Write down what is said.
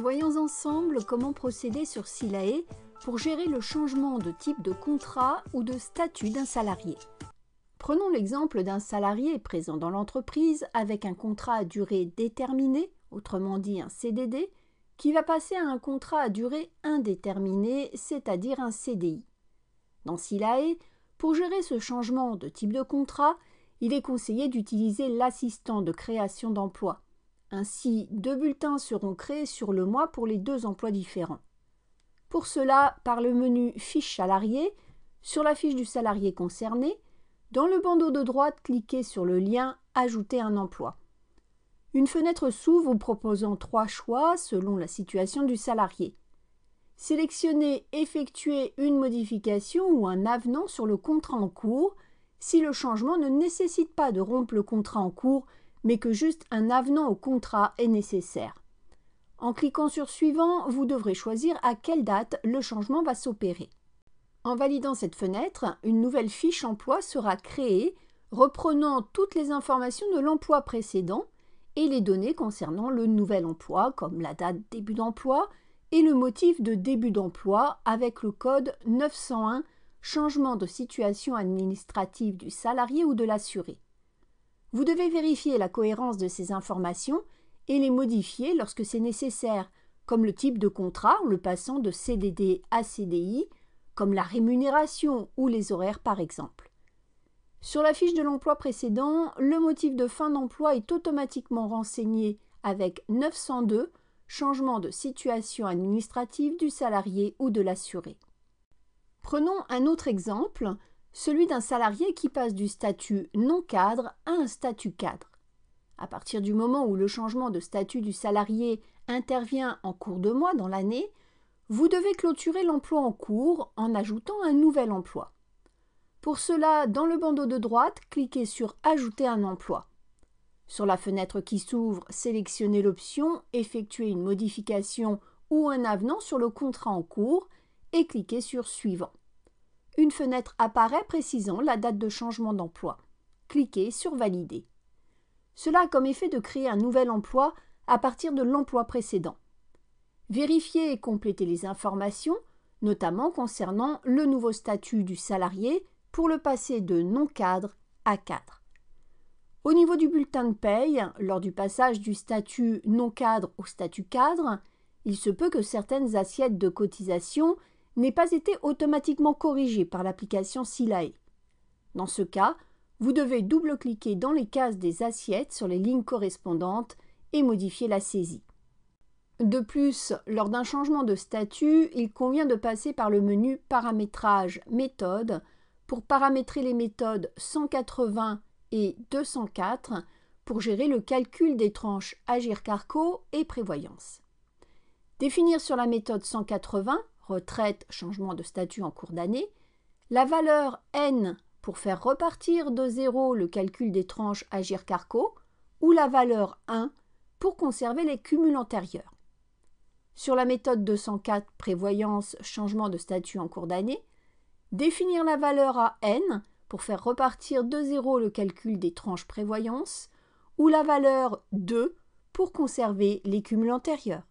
Voyons ensemble comment procéder sur Silae pour gérer le changement de type de contrat ou de statut d'un salarié. Prenons l'exemple d'un salarié présent dans l'entreprise avec un contrat à durée déterminée, autrement dit un CDD, qui va passer à un contrat à durée indéterminée, c'est-à-dire un CDI. Dans Silae, pour gérer ce changement de type de contrat, il est conseillé d'utiliser l'assistant de création d'emploi. Ainsi, 2 bulletins seront créés sur le mois pour les 2 emplois différents. Pour cela, par le menu « Fiche salarié », sur la fiche du salarié concerné, dans le bandeau de droite, cliquez sur le lien « Ajouter un emploi ». Une fenêtre s'ouvre vous proposant 3 choix selon la situation du salarié. Sélectionnez « Effectuer une modification ou un avenant sur le contrat en cours » si le changement ne nécessite pas de rompre le contrat en cours, mais que juste un avenant au contrat est nécessaire. En cliquant sur « Suivant », vous devrez choisir à quelle date le changement va s'opérer. En validant cette fenêtre, une nouvelle fiche emploi sera créée, reprenant toutes les informations de l'emploi précédent et les données concernant le nouvel emploi, comme la date début d'emploi et le motif de début d'emploi avec le code 901 changement de situation administrative du salarié ou de l'assuré. Vous devez vérifier la cohérence de ces informations et les modifier lorsque c'est nécessaire, comme le type de contrat en le passant de CDD à CDI, comme la rémunération ou les horaires par exemple. Sur la fiche de l'emploi précédent, le motif de fin d'emploi est automatiquement renseigné avec 902, changement de situation administrative du salarié ou de l'assuré. Prenons un autre exemple, celui d'un salarié qui passe du statut non cadre à un statut cadre. À partir du moment où le changement de statut du salarié intervient en cours de mois dans l'année, vous devez clôturer l'emploi en cours en ajoutant un nouvel emploi. Pour cela, dans le bandeau de droite, cliquez sur « Ajouter un emploi ». Sur la fenêtre qui s'ouvre, sélectionnez l'option « Effectuer une modification ou un avenant sur le contrat en cours » et cliquez sur « Suivant ». Une fenêtre apparaît précisant la date de changement d'emploi. Cliquez sur « Valider ». Cela a comme effet de créer un nouvel emploi à partir de l'emploi précédent. Vérifiez et complétez les informations, notamment concernant le nouveau statut du salarié pour le passer de non-cadre à cadre. Au niveau du bulletin de paye, lors du passage du statut non-cadre au statut cadre, il se peut que certaines assiettes de cotisation n'aient pas été automatiquement corrigées par l'application Silae. Dans ce cas, vous devez double-cliquer dans les cases des assiettes sur les lignes correspondantes et modifier la saisie. De plus, lors d'un changement de statut, il convient de passer par le menu « Paramétrage méthode » pour paramétrer les méthodes 180 et 204 pour gérer le calcul des tranches Agir Carco et Prévoyance. Définir sur la méthode 180, retraite, changement de statut en cours d'année, la valeur N pour faire repartir de 0 le calcul des tranches Agir Carco ou la valeur 1 pour conserver les cumuls antérieurs. Sur la méthode 204, prévoyance, changement de statut en cours d'année, définir la valeur à N pour faire repartir de 0 le calcul des tranches prévoyance ou la valeur 2 pour conserver les cumuls antérieurs.